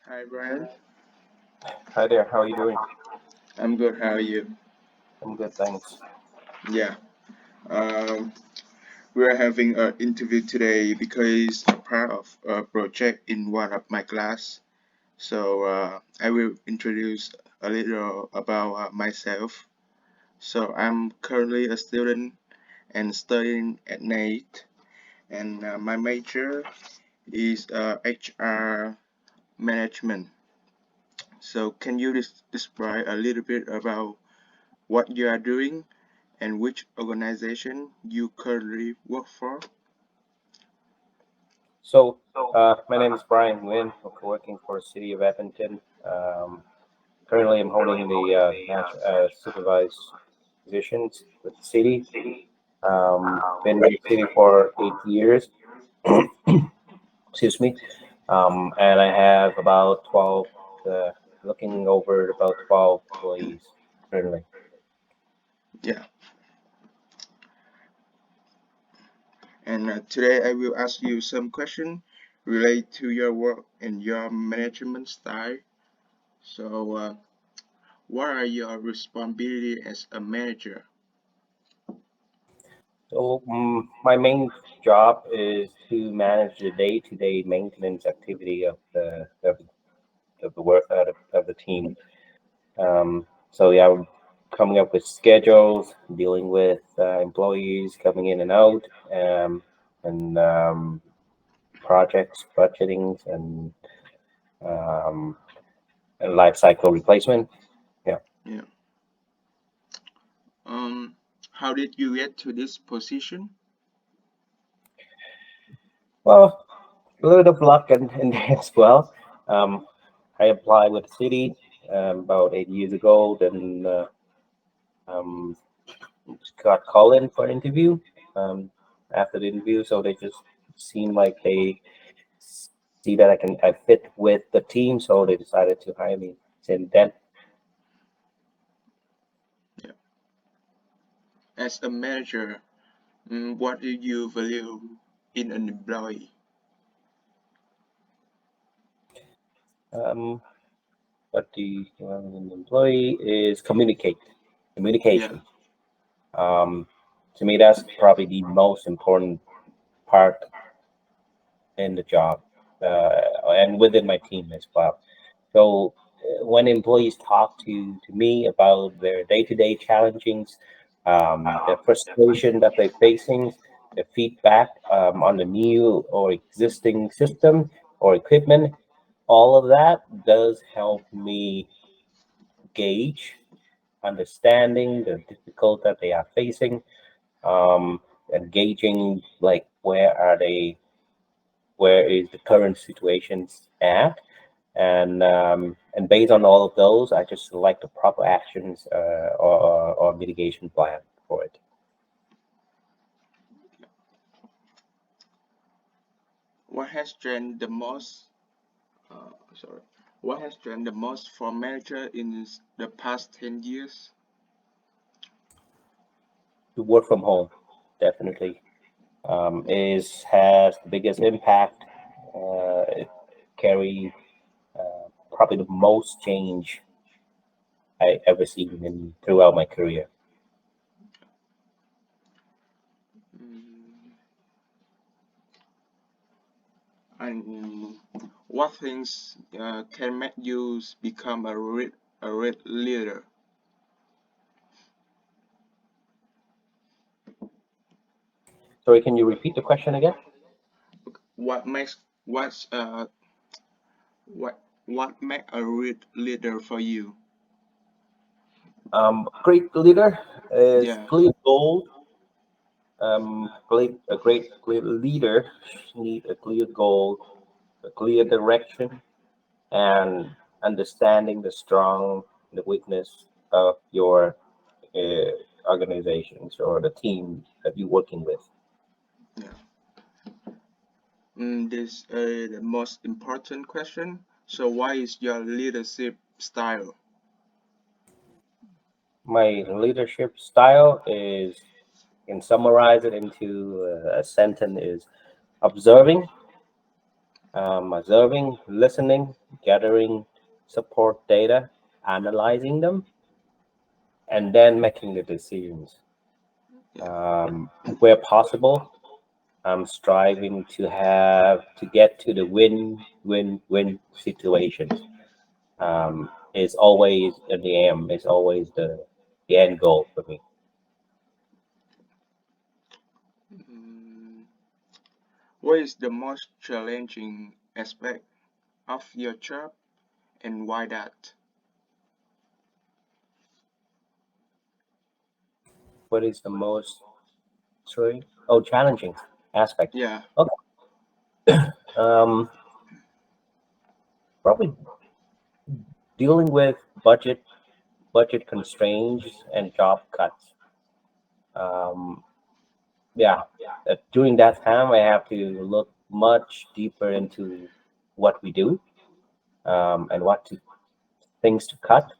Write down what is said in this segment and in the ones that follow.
Hi, Brian. Hi there, how are you doing? I'm good. How are you? I'm good, thanks. Yeah. Um, we're having an interview today because I'm part of a project in one of my class. So I will introduce a little about myself. So I'm currently a student and studying at NATE, and my major is HR management. So can you describe a little bit about what you are doing and which organization you currently work for? So, my name is Brian Nguyen, working for City of Edmonton. Currently, I'm holding the supervised positions with the city. Been with the city for 8 years, excuse me, and I have about 12, looking over about 12 employees currently. Yeah, and today I will ask you some questions related to your work and your management style. So, what are your responsibilities as a manager? So, my main job is to manage the day-to-day maintenance activity of the work of the team. So yeah, we're coming up with schedules, dealing with employees coming in and out, and projects, budgetings, um, and life cycle replacement. Yeah. Yeah. Um, how did you get to this position? Well, a little bit of luck and as well. Um, I applied with the city about 8 years ago. Then um, got called in for an interview. Um, After the interview, so they just seemed like they see that I fit with the team, so they decided to hire me. Since then, Yeah. As a manager, what do you value in an employee? um, what the an employee is Yeah. communication. Um, to me, that's probably the most important part in the job, and within my team as well. So when employees talk to me about their day-to-day challengings, the frustration that they're facing, the feedback on the new or existing system or equipment, all of that does help me gauge understanding the difficult that they are facing, and gauging like where is the current situations at, and based on all of those, I just select the proper actions, or mitigation plan for it. What has changed the most? Sorry. What has changed the most for manager in the past 10 years? To work from home, definitely, is has the biggest impact. It carry probably the most change I ever seen in throughout my career. Mm, and what things can make you become a real leader? Sorry, can you repeat the question again? What makes what's what make a real leader for you? Great leader is Yeah. clear goal. A great clear leader need a clear goal, a clear direction, and understanding the weakness of your uh, organizations or the team that you're working with. Yeah. This the most important question. So, why is your leadership style? My leadership style is, can summarize it into a sentence, is observing, observing, listening, gathering support data, analyzing them, and then making the decisions. Yeah. Where possible, I'm striving to get to the win-win-win situations. Is always in the aim. Is always the end goal for me. Mm, what is the most challenging aspect of your job and why that? What is the most sorry? Oh, challenging aspect. Yeah. Okay. Um, Probably dealing with budget constraints and job cuts. Um, yeah, during that time, I have to look much deeper into what we do, and things to cut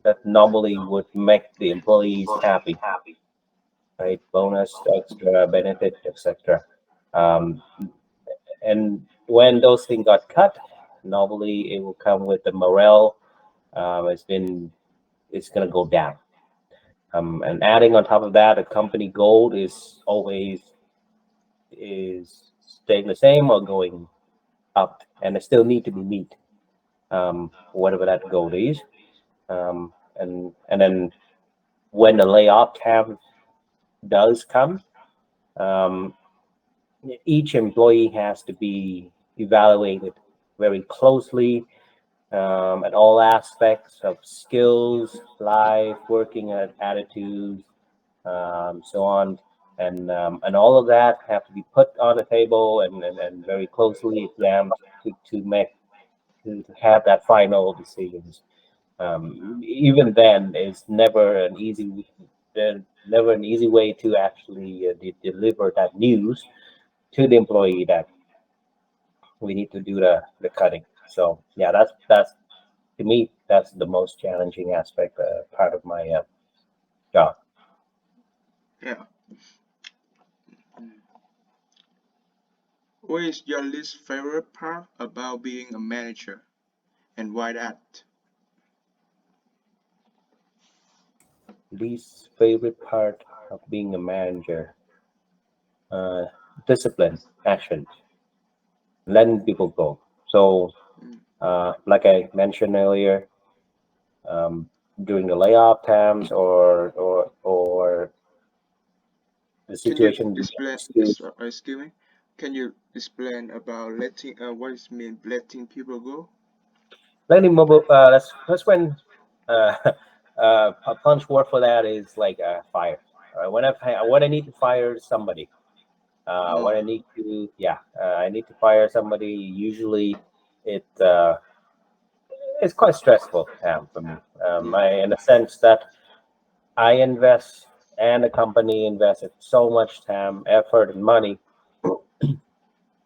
that normally would make the employees happy, right? Bonus, extra benefit, etc. Um, and when those things got cut, normally it will come with the morale. It's going to go down. And adding on top of that, a company goal is staying the same or going up, and it still need to be meet, whatever that goal is. And then when the layoff time does come, um, each employee has to be evaluated very closely, at all aspects of skills, life, working attitudes, so on, and all of that have to be put on the table and very closely examined to make to have that final decisions. Even then, it's never an easy way to actually deliver that news to the employee that we need to do the cutting. So yeah, that's to me that's the most challenging aspect, part of my job. Yeah. What is your least favorite part about being a manager and why that? Least favorite part of being a manager, uh, discipline, action, letting people go. So, Mm. like I mentioned earlier, um, during the layoff times or the Can you situation explain, begins to excuse me, can you explain about letting, what is mean letting people go? letting mobile. That's when uh, a punch word for that is like fire. When I need to fire somebody, when I Oh, need to yeah, I need to fire somebody. Usually, it it's quite stressful, for me. yeah, In the sense that I invest and the company invested so much time, effort, and money,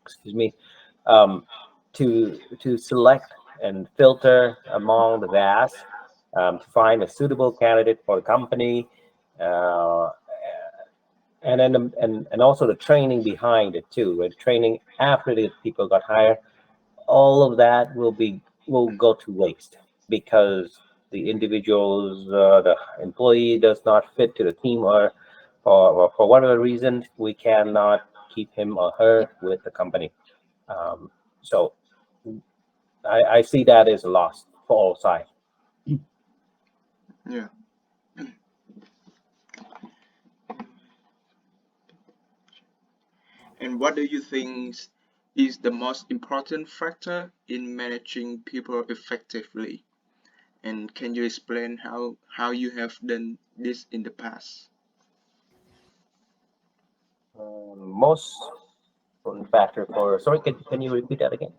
excuse me, um, to select and filter among the vast, to find a suitable candidate for the company, uh, and then and also the training behind it too. The training after the people got hired, all of that will go to waste because the individuals, the employee does not fit to the team, or for whatever reason we cannot keep him or her with the company. um, so I see that as a loss for all sides. yeah. And what do you think is the most important factor in managing people effectively? And can you explain how you have done this in the past? Most important factor for sorry, can you repeat that again?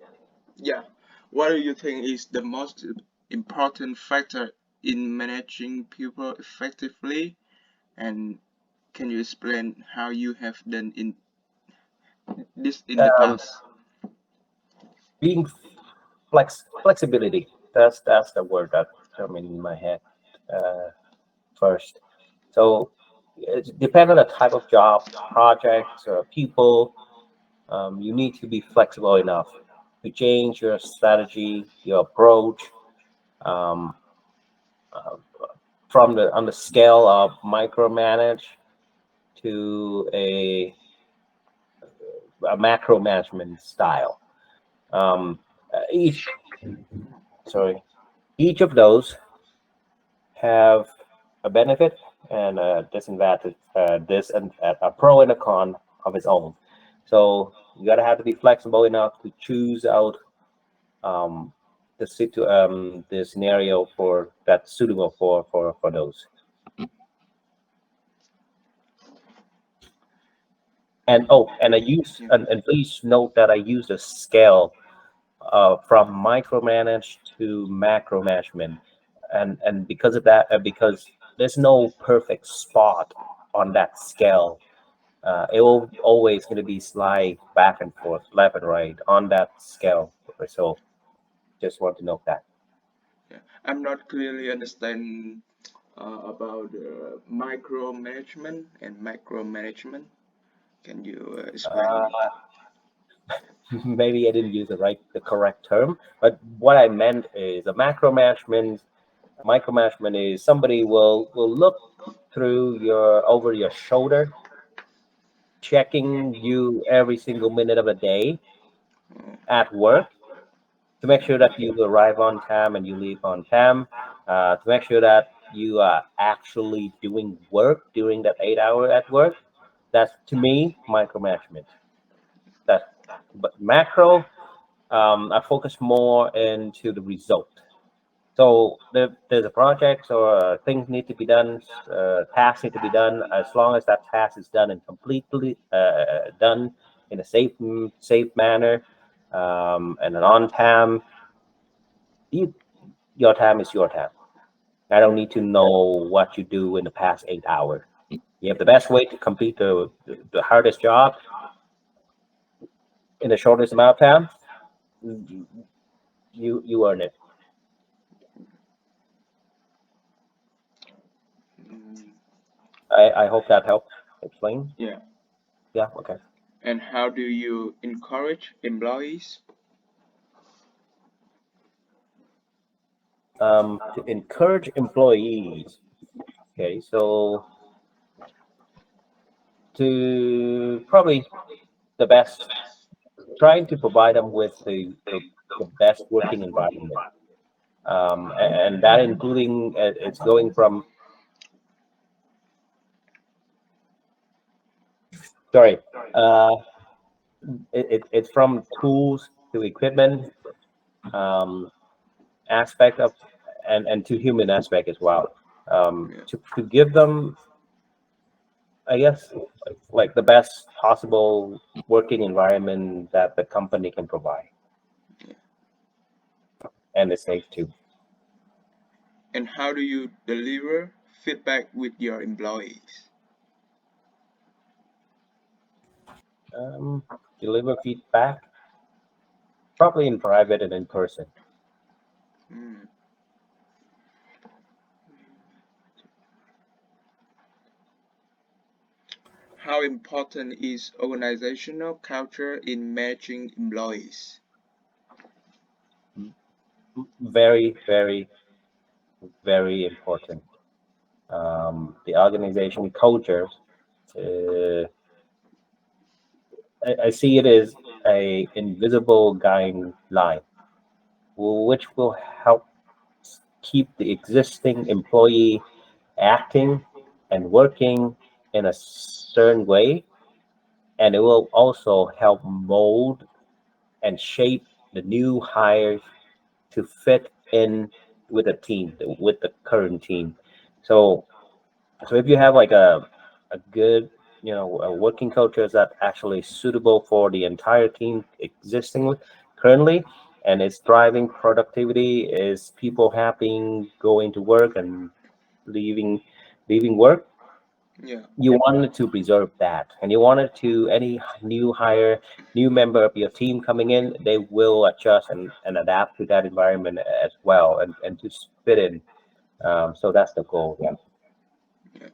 Yeah. What do you think is the most important factor in managing people effectively? And can you explain how you have done in this in the um, past? Being flexibility, that's the word that come in my head, uh, first. So it depends on the type of job, projects, or people. You need to be flexible enough. to change your strategy, your approach, um, uh, from the on the scale of micromanage to a macro management style. Um, each sorry, each of those have a benefit and a disadvantage, this and a pro and a con of its own. So you gotta have to be flexible enough to choose out um, the scenario for that's suitable for those. And oh, and I use Yeah. and please note that I use a scale from micromanage to macro management, and because of that, because there's no perfect spot on that scale. It will always going to be slide back and forth, left and right on that scale. So just want to note that. Yeah. I'm not clearly understand about micromanagement and macromanagement. Can you explain me? Uh, Maybe I didn't use the correct term, but what I meant is a micromanagement is somebody will look through your over your shoulder, checking you every single minute of the day Oh, at work to make sure yeah. that you arrive on time and you leave on time, to make sure that you are actually doing work during that 8 hour at work. That's to me micromanagement. That but macro, I focus more into the result. So there's a project or things need to be done, tasks need to be done. As long as that task is done and completely done in a safe manner, and an on time, you, your time is your time. I don't need to know what you do in the past 8 hours. You have the best way to complete the hardest job in the shortest amount of time. You earn it. Mm, I hope that helped explain. yeah. Yeah. Okay. And how do you encourage employees? To encourage employees. Okay, so to probably the best, trying to provide them with the best working environment, and that including it's going from sorry, uh, it's from tools to equipment, um, aspect of and to human aspect as well, Yeah. to give them, I guess, like the best possible working environment that the company can provide, Yeah. and it's safe too. And how do you deliver feedback with your employees? Deliver feedback probably in private and in person. Mm. How important is organizational culture in managing employees? Very, very, very important. The organization culture, uh, I see it as a invisible guideline, which will help keep the existing employee acting and working in a certain way, and it will also help mold and shape the new hires to fit in with the team, with the current team. So, so if you have like a good, a working culture that actually suitable for the entire team existing with currently, and it's driving productivity, is people happy going to work and leaving leaving work, Yeah. you wanted to preserve that, and you wanted to any new hire, new member of your team coming in, they will adjust and adapt to that environment as well, and to fit in. So that's the goal. Yeah. Yeah.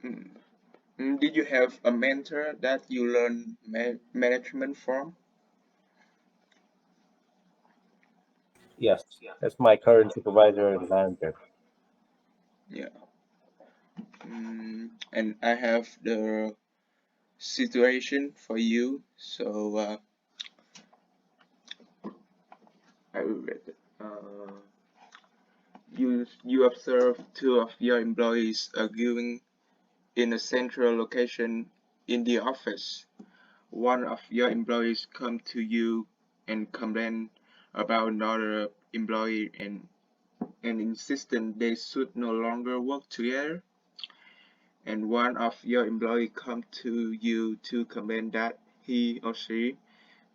Mm. Did you have a mentor that you learned management from? Yes, that's my current supervisor and manager. Yeah. And I have the situation for you. So I will read it. You observe two of your employees arguing in a central location in the office. One of your employees come to you and complain about another employee and insistent they should no longer work together. And one of your employee come to you to complain that he or she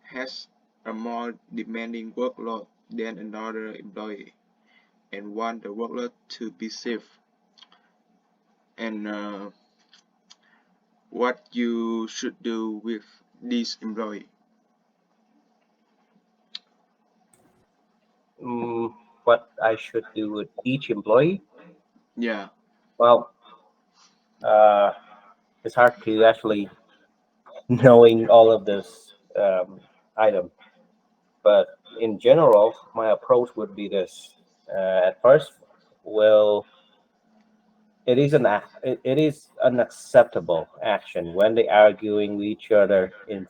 has a more demanding workload than another employee and want the workload to be safe. And what you should do with this employee? Mm, what I should do with each employee? Yeah, Well, uh, it's hard to actually knowing all of this item, but in general, my approach would be this. At first, well, it is unacceptable action when they arguing with each other in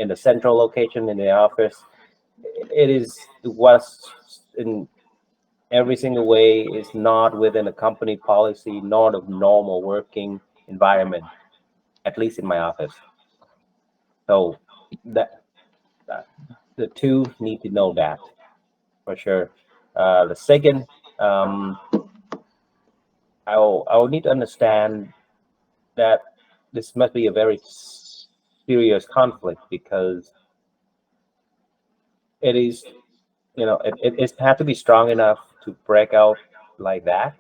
the central location in the office. It was in every single way is not within a company policy, not a normal working environment, at least in my office. So that, that the two need to know that for sure. The second, um, I'll need to understand that this must be a very serious conflict because it is, it had to be strong enough to break out like that.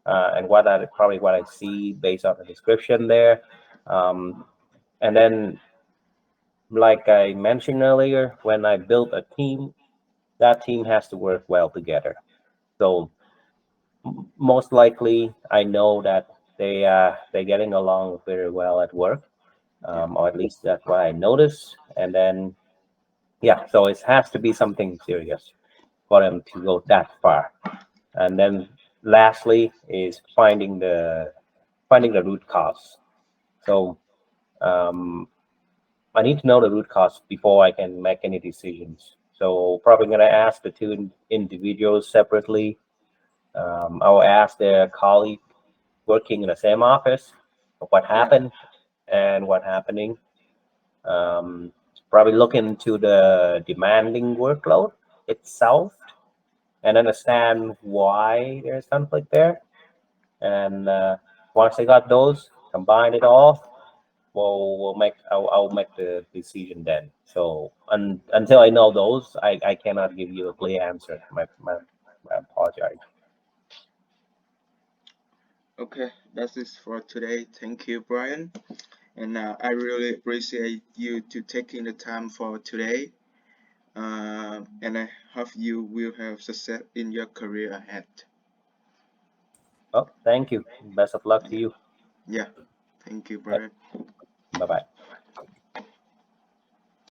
And what I see based on the description there. Um, and then, like I mentioned earlier, when I build a team, that team has to work well together. So most likely, I know that they're getting along very well at work, yeah, or at least that's what I notice. And then, yeah, so it has to be something serious for them to go that far. And then, lastly, is finding the root cause. So um, I need to know the root cause before I can make any decisions. So probably going to ask the two individuals separately. I'll ask their colleague working in the same office what yeah, happened and what happening. Um, Probably look into the demanding workload itself and understand why there's conflict there. And once I got those, combine it all, I'll make the decision then. So until I know those, I cannot give you a clear answer. I apologize. okay, that's it for today. Thank you, Brian. And I really appreciate you to taking the time for today. And I hope you will have success in your career ahead. Oh, thank you. Best of luck to Yeah, you. yeah. Thank you, Brian. Bye bye.